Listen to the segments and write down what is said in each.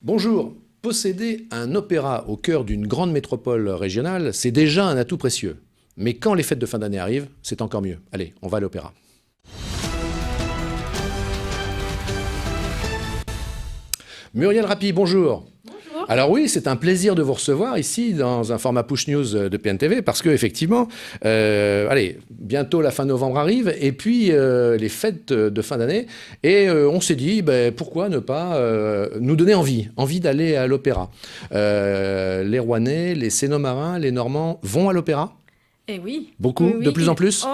Bonjour, posséder un opéra au cœur d'une grande métropole régionale, c'est déjà un atout précieux. Mais quand les fêtes de fin d'année arrivent, c'est encore mieux. Allez, on va à l'opéra. Muriel Rappi, bonjour. Alors oui, c'est un plaisir de vous recevoir ici dans un format Push News de PNTV parce que effectivement, allez, bientôt la fin novembre arrive et puis les fêtes de fin d'année et on s'est dit pourquoi ne pas nous donner envie d'aller à l'opéra. Les Rouennais, les Sénomarins, les Normands vont à l'opéra ? Eh oui. Beaucoup, oui, oui. de plus en plus.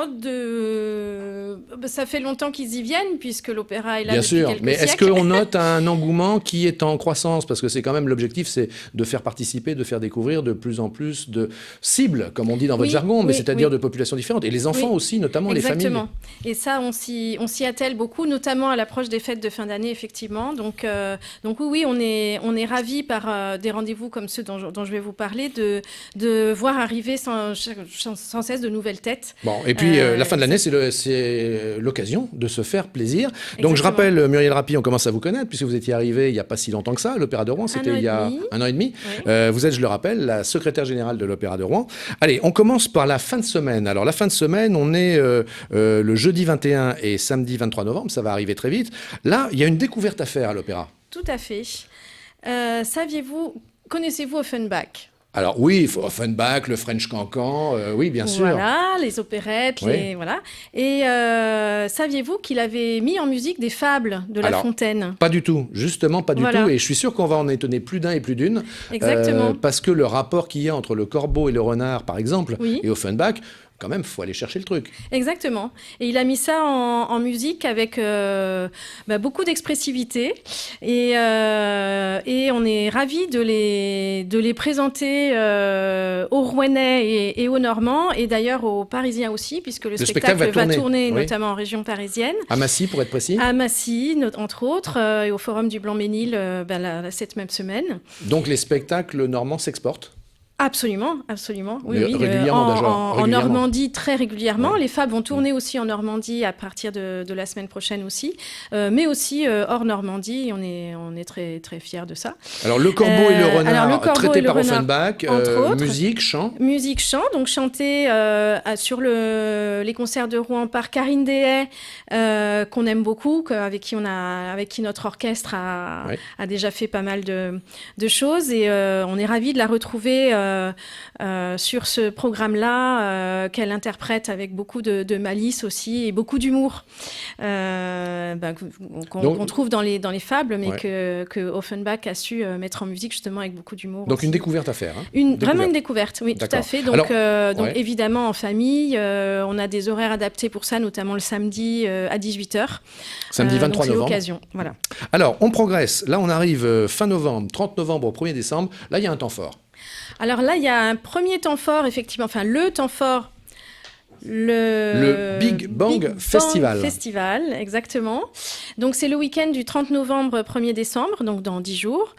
Ça fait longtemps qu'ils y viennent, puisque l'opéra est là Bien depuis sûr, quelques mais est-ce siècles. qu'on note un engouement qui est en croissance? Parce que c'est quand même l'objectif, c'est de faire participer, de faire découvrir de plus en plus de cibles, comme on dit dans votre jargon, mais c'est-à-dire de populations différentes. Et les enfants aussi, notamment les familles. Exactement. Et ça, on s'y attelle beaucoup, notamment à l'approche des fêtes de fin d'année, effectivement. Donc oui, on est ravis par des rendez-vous comme ceux dont je vais vous parler, de voir arriver sans cesse de nouvelles têtes. Bon, et puis la fin de l'année, c'est l'occasion de se faire plaisir. Donc je rappelle, Muriel Rappi, on commence à vous connaître, puisque vous étiez arrivée il n'y a pas si longtemps que ça, à l'Opéra de Rouen, c'était il y a un an et demi. Oui. Vous êtes, je le rappelle, la secrétaire générale de l'Opéra de Rouen. Allez, on commence par la fin de semaine. Alors la fin de semaine, on est le jeudi 21 et samedi 23 novembre, ça va arriver très vite. Là, il y a une découverte à faire à l'Opéra. Tout à fait. Connaissez-vous Offenbach ? Alors oui, Offenbach, le French Cancan, oui, bien sûr. Voilà, les opérettes, voilà. Et saviez-vous qu'il avait mis en musique des fables de La Fontaine ? Pas du tout, justement pas du tout. Et je suis sûr qu'on va en étonner plus d'un et plus d'une. Exactement. Parce que le rapport qu'il y a entre le corbeau et le renard, par exemple, et Offenbach, quand même, il faut aller chercher le truc. Exactement. Et il a mis ça en musique avec beaucoup d'expressivité. Et on est ravis de les présenter aux Rouennais et aux Normands, et d'ailleurs aux Parisiens aussi, puisque le spectacle va tourner notamment en région parisienne. À Massy, pour être précis. À Massy, entre autres, et au Forum du Blanc-Ménil cette même semaine. Donc les spectacles normands s'exportent ? Absolument, absolument. Oui, régulièrement, en Normandie, très régulièrement. Les fables vont tourner aussi en Normandie à partir de la semaine prochaine aussi, mais aussi hors Normandie. On est très, très fiers de ça. Alors, le corbeau et le renard, traité par Offenbach, musique, chant. Musique, chant, donc chanté sur les concerts de Rouen par Karine Dehaye, qu'on aime beaucoup, avec qui notre orchestre a déjà fait pas mal de choses. Et on est ravis de la retrouver sur ce programme-là, qu'elle interprète avec beaucoup de malice aussi et beaucoup d'humour, qu'on trouve dans les fables, mais que Offenbach a su mettre en musique justement avec beaucoup d'humour. Donc aussi. Une découverte à faire. Hein. Vraiment une découverte, oui, tout à fait. Donc évidemment en famille, on a des horaires adaptés pour ça, notamment le samedi à 18h. Samedi 23 novembre. L'occasion, voilà. Alors, on progresse. Là, on arrive fin novembre, 30 novembre au 1er décembre. Là, il y a un temps fort. Alors là, il y a un premier temps fort, effectivement, enfin le temps fort, le Big Bang Festival. Festival, exactement. Donc c'est le week-end du 30 novembre, 1er décembre, donc dans 10 jours.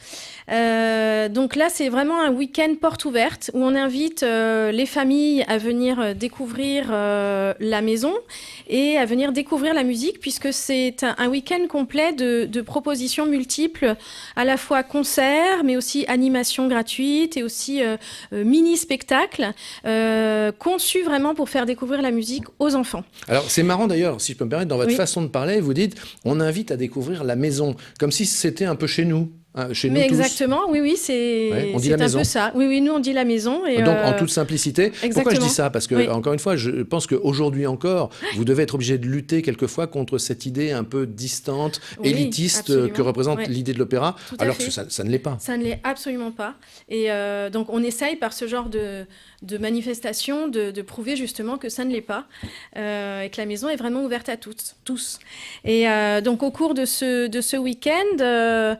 Donc là, c'est vraiment un week-end porte ouverte où on invite les familles à venir découvrir la maison et à venir découvrir la musique, puisque c'est un week-end complet de propositions multiples, à la fois concerts, mais aussi animations gratuites et aussi mini-spectacles conçus vraiment pour faire découvrir la musique aux enfants. Alors c'est marrant d'ailleurs, si je peux me permettre, dans votre façon de parler, vous dites on invite à découvrir la maison, comme si c'était un peu chez nous. Mais exactement, oui, c'est un peu ça. Oui, nous on dit la maison. Et donc en toute simplicité. Exactement. Pourquoi je dis ça ? Parce que, encore une fois, je pense qu'aujourd'hui encore, vous devez être obligé de lutter quelquefois contre cette idée un peu distante, élitiste que représente l'idée de l'opéra, alors que ça ne l'est pas. Ça ne l'est absolument pas. Et donc on essaye par ce genre de manifestation de prouver justement que ça ne l'est pas, et que la maison est vraiment ouverte à tous. Et donc au cours de ce week-end,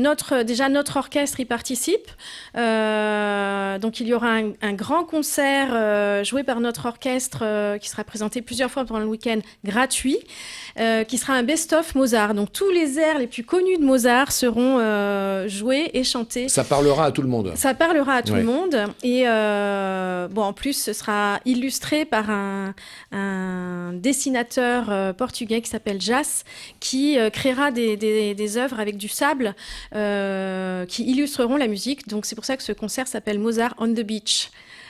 notre orchestre y participe. Donc il y aura un grand concert joué par notre orchestre qui sera présenté plusieurs fois pendant le week-end, gratuit, qui sera un best-of Mozart. Donc tous les airs les plus connus de Mozart seront joués et chantés. Ça parlera à tout le monde. Ça parlera à tout le monde. Et en plus, ce sera illustré par un dessinateur portugais qui s'appelle Jas, qui créera des œuvres avec du sable qui illustreront la musique. Donc c'est pour ça que ce concert s'appelle Mozart on the Beach.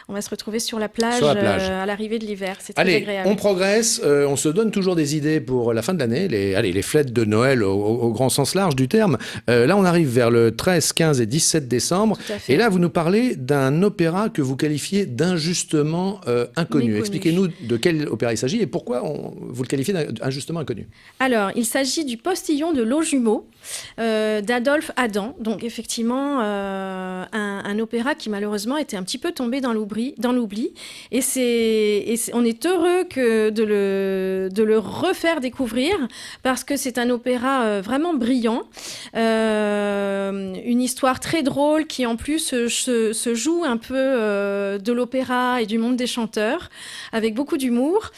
On va se retrouver sur la plage, à l'arrivée de l'hiver. C'est très agréable. On progresse. On se donne toujours des idées pour la fin de l'année. Les fêtes de Noël au grand sens large du terme. Là, on arrive vers le 13, 15 et 17 décembre. Et là, vous nous parlez d'un opéra que vous qualifiez d'injustement inconnu. Expliquez-nous de quel opéra il s'agit et pourquoi vous le qualifiez d'injustement inconnu. Alors, il s'agit du Postillon de l'eau jumeau d'Adolphe Adam. Donc, effectivement, un opéra qui, malheureusement, était un petit peu tombé dans l'oubli. Et on est heureux de le refaire découvrir parce que c'est un opéra vraiment brillant, une histoire très drôle qui en plus se joue un peu de l'opéra et du monde des chanteurs avec beaucoup d'humour,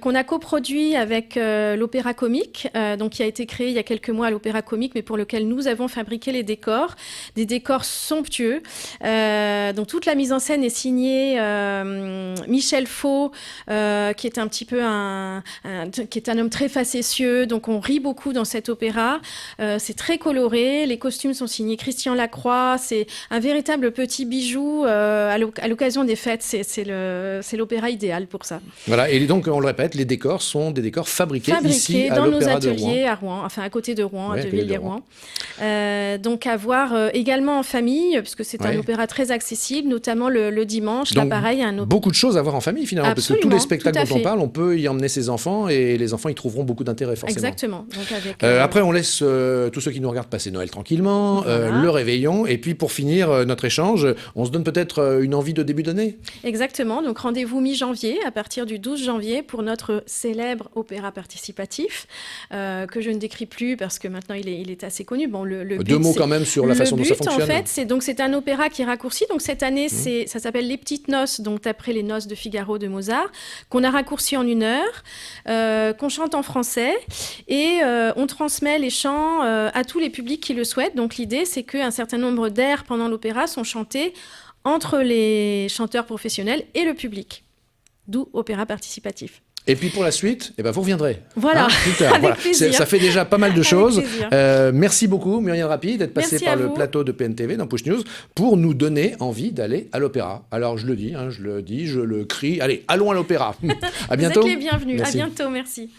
qu'on a coproduit avec l'Opéra Comique, donc qui a été créé il y a quelques mois à l'Opéra Comique, mais pour lequel nous avons fabriqué les décors, des décors somptueux. Donc toute la mise en scène est signée Michel Faux, qui est un petit peu qui est un homme très facétieux, donc on rit beaucoup dans cet opéra. C'est très coloré, les costumes sont signés Christian Lacroix, c'est un véritable petit bijou à l'occasion des fêtes, c'est l'opéra idéal pour ça. Voilà, et donc on le répète, les décors sont des décors fabriqués ici à dans nos l'Opéra de ateliers Rouen. à Rouen, enfin à côté de Rouen, à Deville-les-Rouen. Donc à voir également en famille, puisque c'est un opéra très accessible, notamment le dimanche. Donc, là, pareil, beaucoup de choses à voir en famille finalement, Absolument, parce que tous les spectacles dont on parle, on peut y emmener ses enfants et les enfants y trouveront beaucoup d'intérêt forcément. Exactement. Donc avec, après, on laisse tous ceux qui nous regardent passer Noël tranquillement, le réveillon, et puis pour finir notre échange, on se donne peut-être une envie de début d'année. Exactement. Donc rendez-vous mi-janvier, à partir du 12 janvier, pour notre célèbre opéra participatif, que je ne décris plus parce que maintenant il est assez connu. Bon, le but, deux mots quand même sur la façon dont ça fonctionne. En fait, c'est un opéra qui raccourcit. Donc cette année, ça s'appelle Les Petites Noces, donc après les Noces de Figaro de Mozart, qu'on a raccourci en 1 heure, qu'on chante en français et on transmet les chants à tous les publics qui le souhaitent. Donc l'idée, c'est qu'un certain nombre d'airs pendant l'opéra sont chantés entre les chanteurs professionnels et le public. D'où opéra participatif. Et puis pour la suite, vous reviendrez. Voilà, plus tard. Avec plaisir. Ça fait déjà pas mal de choses. Merci beaucoup Muriel Rapy d'être passée par le plateau de PNTV dans Push News pour nous donner envie d'aller à l'opéra. Alors je le dis, je le crie. Allez, allons à l'opéra. À bientôt. Vous êtes les bienvenus. Merci. À bientôt, merci.